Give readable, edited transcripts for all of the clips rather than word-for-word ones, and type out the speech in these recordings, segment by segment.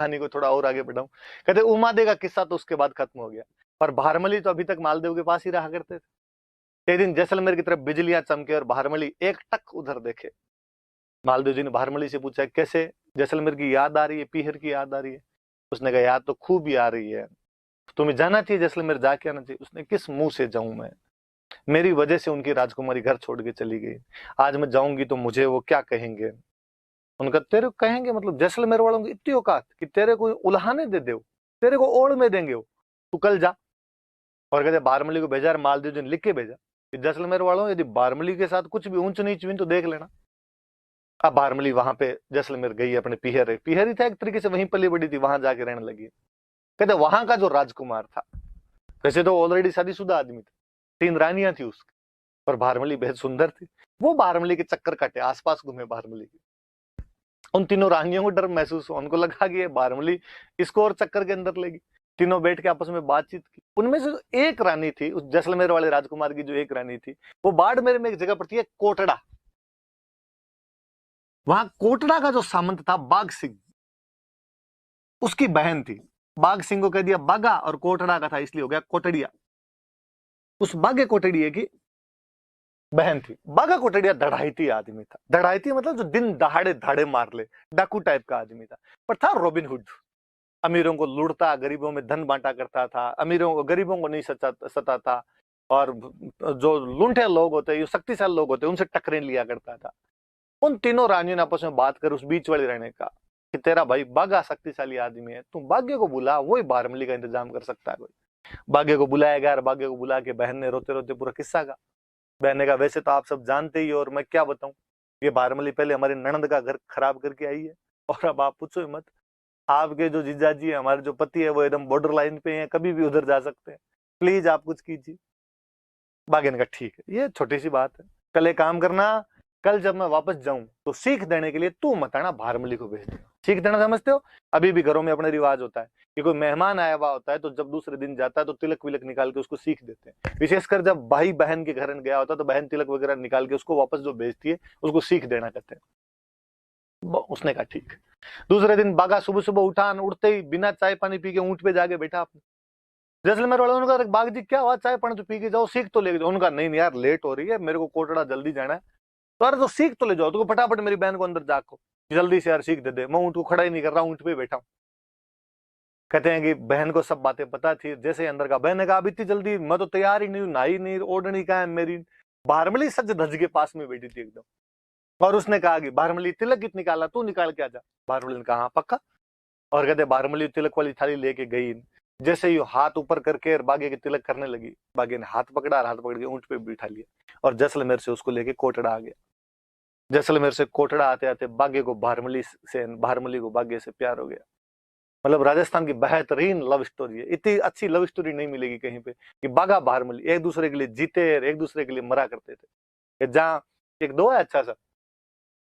कहानी को थोड़ा और आगे बढ़ाऊं। कहते उमादे का किस्सा तो उसके बाद खत्म हो गया, पर भारमली तो अभी तक मालदेव के पास ही रहा करते थे। एक दिन जैसलमेर की तरफ बिजलियां चमके और भारमली एक टक उधर देखे। मालदेव जी ने भारमली से पूछा, कैसे, जैसलमेर की याद आ रही है, पीहर की याद आ रही है? उसने कहा, याद तो खूब ही आ रही है, तुम्हें जाना चाहिए जैसलमेर, जाके आना चाहिए। उसने, किस मुंह से जाऊं मैं, मेरी वजह से उनकी राजकुमारी घर छोड़ के चली गई, आज मैं जाऊंगी तो मुझे वो क्या कहेंगे? उनका, तेरे को कहेंगे मतलब जैसलमेर वालों की इतनी औकात कि तेरे को उल्हाने दे दे, तेरे को ओढ़ में देंगे वो, तू कल जा। और कहते बारमली को भेजा, मालदेव जी ने लिख के भेजा कि जैसलमेर वालों, यदि बारमली के साथ कुछ भी ऊंच नीच हुई तो देख लेना। अब बारमली वहां पे जैसलमेर गई, अपने पीहर, पीहर ही था एक तरीके से, वहीं पली बड़ी थी, वहां जाके रहने लगी। कहते वहां का जो राजकुमार था, वैसे तो ऑलरेडी शादीशुदा आदमी था, 3 रानियां थी उसकी, पर भारमली बेहद सुंदर थी। वो भारमली के चक्कर काटे, आसपास घूमे भारमली के। उन तीनों रानियों को डर महसूस हुआ, उनको लगा कि ये भारमली इसको और चक्कर के अंदर लेगी। तीनों बैठ के आपस में बातचीत की। उनमें से जो एक रानी थी, उस जैसलमेर वाले राजकुमार की जो एक रानी थी, वो बाड़मेर में एक जगह पड़ती है कोटड़ा, वहां कोटड़ा का जो सामंत था बाघ सिंह, उसकी बहन थी। बाघ सिंह को कह दिया बागा, और कोटड़ा का था इसलिए हो गया कोटड़िया। उस बाघे कोटड़िए की बहन थी। बागा कोटड़िया धड़ाईती आदमी था। धड़ाईती मतलब जो दिन दहाड़े धाड़े मार ले, डाकू टाइप का आदमी था, पर था रॉबिन हुड। अमीरों को लूटता, गरीबों में धन बांटा करता था, अमीरों को, गरीबों को नहीं सताता, और जो लुंठे लोग होते, जो शक्तिशाली लोग होते, उनसे टकरे लिया करता था। उन तीनों रानियों ने आपस में बात कर उस बीच वाली रहने का कि तेरा भाई बागा शक्तिशाली आदमी है, तुम भाग्य को बुला, वही बारमली का इंतजाम कर सकता है कोई। भाग्य को बुलाया गया, और भाग्य को बुला के बहन ने रोते रोते पूरा किस्सा कहा। बहन ने कहा, वैसे तो आप सब जानते ही, और मैं क्या बताऊं, ये बारमली पहले हमारी ननद का घर खराब करके आई है, और अब आप पूछो मत, आपके जो जीजाजी है, हमारे जो पति है, वो एकदम बॉर्डर लाइन पे हैं, कभी भी उधर जा सकते हैं, प्लीज आप कुछ कीजिए। बागे ने कहा, ठीक है, ये छोटी सी बात है, कल एक काम करना, कल जब मैं वापस जाऊं तो सीख देने के लिए तू मत आना, भारमली को भेज देना। सीख देना समझते हो? अभी भी घरों में अपने रिवाज होता है कि कोई मेहमान आया हुआ होता है तो जब दूसरे दिन जाता है तो तिलक विलक निकाल के उसको सीख देते हैं। विशेषकर जब भाई बहन के घर गया होता है तो बहन तिलक वगैरह निकाल के उसको वापस जो भेजती है, उसको सीख देना कहते हैं। उसने कहा ठीक। दूसरे दिन बागा सुबह सुबह उठा, उठते ही बिना चाय पानी पी के ऊंट पे जाके बैठा अपने। जैसलमेर वालों ने कहा, बाग जी क्या हुआ, चाय पानी तो पी के जाओ, सीख तो ले जाओ। उनका, नहीं यार लेट हो रही है, मेरे को कोटड़ा जल्दी जाना है। तो अरे तो सीख तो ले जाओ, तो फटाफट मेरी बहन को अंदर जाको, जल्दी से यार सीख दे दे, मैं ऊंट को खड़ा ही नहीं कर रहा, ऊंट पे बैठा हूं। कहते हैं कि बहन को सब बातें पता थी। जैसे अंदर का, बहन ने कहा, अभी इतनी जल्दी, मैं तो तैयार ही नहीं हूं, नहाई नहीं, ओढ़नी का है मेरी। भारमली सज धज के पास में बैठी थी एकदम, और उसने कहा कि भारमली तिलक कित निकाला, तू निकाल के आ जा। भारमली ने कहा, हाँ पक्का। और कहते भारमली तिलक वाली थाली लेके गई। जैसे ही हाथ ऊपर करके बागे के तिलक करने लगी, बागे ने हाथ पकड़ा और हाथ पकड़ के ऊंट पे बिठा लिया, और जैसलमेर से उसको लेके कोटड़ा आ गया। जैसलमेर से कोटड़ा आते आते बागे को भारमली को बागे से प्यार हो गया। मतलब राजस्थान की बेहतरीन लव स्टोरी है, इतनी अच्छी लव स्टोरी नहीं मिलेगी कहीं पे कि बागा भारमली एक दूसरे के लिए जीते, एक दूसरे के लिए मरा करते थे। जहाँ एक दो है अच्छा सा,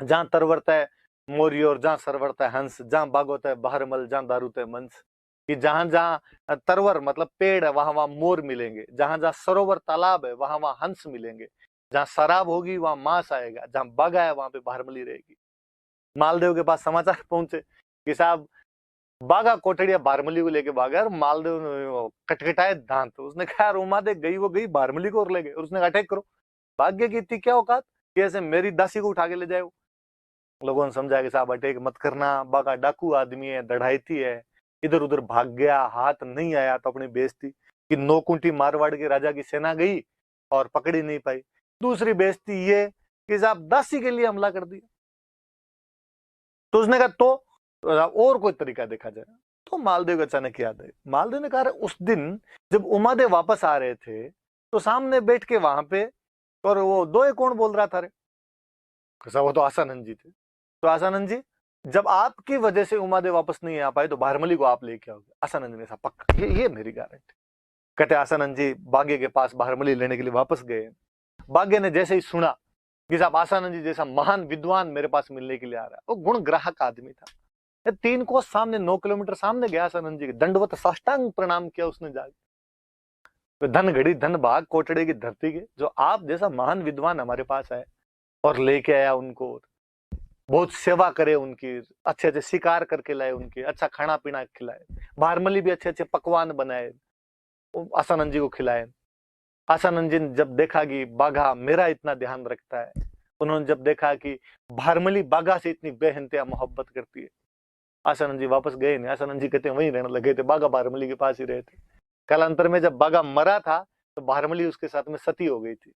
जहाँ तरवरता है मोरी और जहाँ सरवरता है हंस, जहाँ बाग होता है बहरमल, जहाँ दारूता है मंस। कि जहां जहां तरवर मतलब पेड़ है, वहां वहां मोर मिलेंगे, जहां जहां सरोवर तालाब है, वहां वहां हंस मिलेंगे, जहां शराब होगी वहां मांस आएगा, जहां बागा है वहां पे भारमली रहेगी। मालदेव के पास समाचार पहुंचे कि साहब बागा कोटड़िया भारमली को लेके भागा, और मालदेव ने कटकटाए दांत। उसने कहा, रोमा दे गई वो गई, भारमली को और ले गए। और उसने अटैक करो, भाग्य की इतनी क्या औकात कि ऐसे मेरी दासी को उठा के ले जाए। लोगों ने समझाया कि साहब अटैक मत करना, बागा डाकू आदमी है, दढ़ाईती है, इधर उधर भाग गया, हाथ नहीं आया तो अपनी बेइज्जती कि 9 कुंठी मारवाड़ के राजा की सेना गई और पकड़ी नहीं पाई। दूसरी बेइज्जती ये कि साहब दासी के लिए हमला कर दिया। तो उसने कहा तो और कोई तरीका देखा जाए। तो मालदेव को अचानक याद है, मालदेव ने कहा, उस दिन जब उमादेव वापस आ रहे थे तो सामने बैठ के वहां पे, और वो दोए कौन बोल रहा था रे? वो तो आसानंद जी थे। तो आसानंद जी, जब आपकी वजह से उमादेव वापस नहीं आ पाए तो भारमली को आप लेके आओगे। आसानंद ने कहा, पक्का, ये मेरी गारंटी। कहते आसानंद जी बागे के पास भारमली लेने के लिए वापस गए। बागे ने जैसे ही सुना कि साहब आसानंद जी जैसा महान विद्वान मेरे पास मिलने के लिए आ रहा है, वो गुण ग्राहक आदमी था, 3 कोस सामने, 9 किलोमीटर सामने गया आसानंद जी के, दंडवत साष्टांग प्रणाम किया उसने जाके। तो धन घड़ी धन भाग कोटड़े की धरती के, जो आप जैसा महान विद्वान हमारे पास आए और लेके आया उनको, बहुत सेवा करे उनकी, अच्छे अच्छे शिकार करके लाए उनके, अच्छा खाना पीना खिलाए। भारमली भी अच्छे अच्छे पकवान बनाए, आसानंद जी को खिलाए। आसानंद जी ने जब देखा कि बाघा मेरा इतना ध्यान रखता है, उन्होंने जब देखा कि भारमली बाघा से इतनी बेहंतिया मोहब्बत करती है, आसानंद जी वापस गए नहीं। आसानंद जी कहते हैं वहीं रहने लगे थे, बाघा भारमली के पास ही रहे थे। कालांतर में जब बाघा मरा था तो भारमली उसके साथ में सती हो गई थी,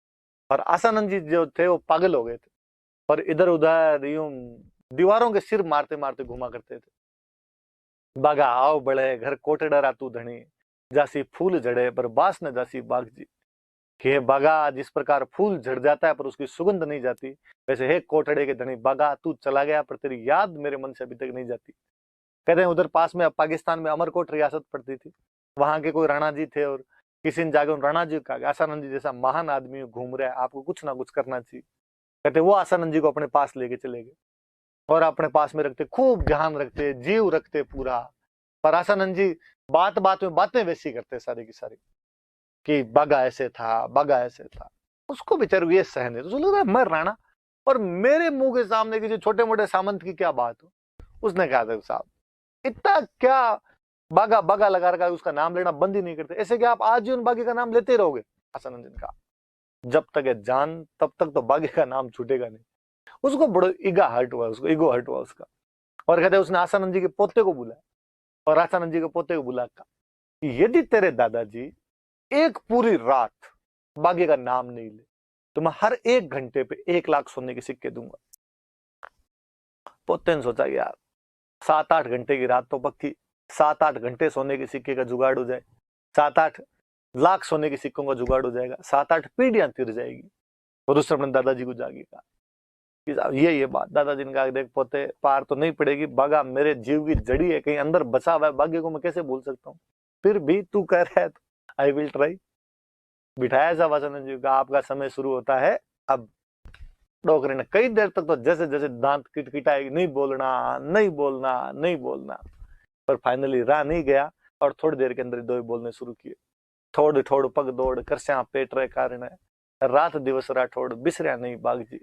और आसानंद जी जो थे वो पागल हो गए थे, और इधर उधर यूं दीवारों के सिर मारते मारते घुमा करते थे। बाघा आओ बड़े घर कोटड़ा तू धनी, जासी फूल झड़े पर बास न जासी बाघ जी। कि हे बाघा, जिस प्रकार फूल झड़ जाता है पर उसकी सुगंध नहीं जाती, वैसे हे कोटड़े के धनी बाघा, तू चला गया पर तेरी याद मेरे मन से अभी तक नहीं जाती। कहते हैं उधर पास में पाकिस्तान में अमरकोट रियासत पड़ती थी, वहां के कोई राणा जी थे, और किसी ने जाके उन राणा जी का आसानंद जी जैसा महान आदमी घूम रहा है, आपको कुछ ना कुछ करना चाहिए। कहते वो आसानंद जी को अपने पास लेके चले गए, और अपने पास में रखते, खूब ध्यान रखते, जीव रखते पूरा। पर आसानंद जी बात बात में बातें वैसी करते सारी की सारी, कि बाघा ऐसे था, बाघा ऐसे था। उसको बेचारे ये सहन है, तो लग रहा है मैं राणा और मेरे मुंह के सामने किसी छोटे मोटे सामंत की क्या बात हो। उसने कहा था साहब इतना क्या बाघा बाघा लगा रखा है, उसका नाम लेना बंद ही नहीं करते, ऐसे क्या आप आजीवन बाघे का नाम लेते रहोगे। आसानंद जी ने कहा जब तक है जान तब तक तो बाघे का नाम छूटेगा नहीं। उसको बड़ो ईगा हर्ट हुआ, उसको ईगो हर्ट हुआ उसका। और कहते उसने आसानंद जी के पोते को बुलाया, और आसानंद जी के पोते को बुला कहा यदि तेरे दादाजी एक पूरी रात बाघे का नाम नहीं ले तो मैं हर 1 घंटे पे 1 लाख सोने के सिक्के दूंगा। पोते ने सोचा यार 7-8 घंटे की रात तो पक्की, 7-8 घंटे सोने के सिक्के का जुगाड़ हो जाए, 7-8 लाख सोने के सिक्कों का जुगाड़ हो जाएगा, 7-8 पीढ़ियां तिर जाएगी। और उसने अपने दादाजी को जाके कहा कि ये बात। दादाजी ने कहा देख पोते, पार तो नहीं पड़ेगी, बाघा मेरे जीव की जड़ी है, कहीं अंदर बसा हुआ है, बाघे को मैं कैसे भूल सकता हूँ, फिर भी तू कह रहा है तो आई विल ट्राई। बिठाया साहब आसानंद जी का, आपका समय शुरू होता है अब। डोकरे ने कई देर तक तो जैसे जैसे दांत किटकिटाए, नहीं बोलना नहीं बोलना नहीं बोलना, पर फाइनली रहा नहीं गया, और थोड़ी देर के अंदर दो बोलने शुरू किए। थोड़ थोड़ पग दौड़ करस्या पेट रे कारण है, रात दिवस राठौड़ बिसरिया नहीं बाघ जी।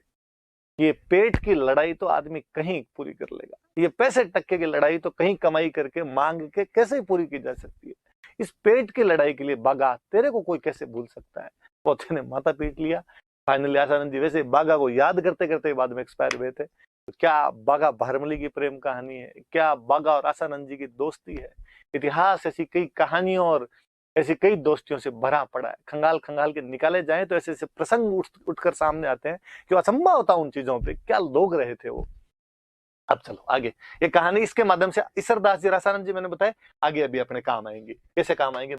ये पेट की लड़ाई तो आदमी कहीं पूरी कर लेगा, ये पैसे टक्के की लड़ाई तो कहीं कमाई करके मांग के कैसे पूरी की जा सकती है। इस पेट की लड़ाई के लिए बाघा तेरे को कोई कैसे भूल सकता है। पोते ने माथा पीट लिया। फाइनली आसानंद जी वैसे बाघा को याद करते करते बाद में एक्सपायर हुए थे। तो क्या बाघा भारमली की प्रेम कहानी है, क्या बाघा और आसानंद जी की दोस्ती है। इतिहास ऐसी कई कहानियों और ऐसी कई दोस्तियों से भरा पड़ा है। खंगाल खंगाल के निकाले जाए तो ऐसे ऐसे प्रसंग उठकर सामने आते हैं कि असंभव होता उन चीजों पे, क्या लोग रहे थे वो। अब चलो आगे, ये कहानी इसके माध्यम से ईसरदास जी, आसानंद जी मैंने बताया, आगे अभी अपने काम आएंगे, कैसे काम आएंगे।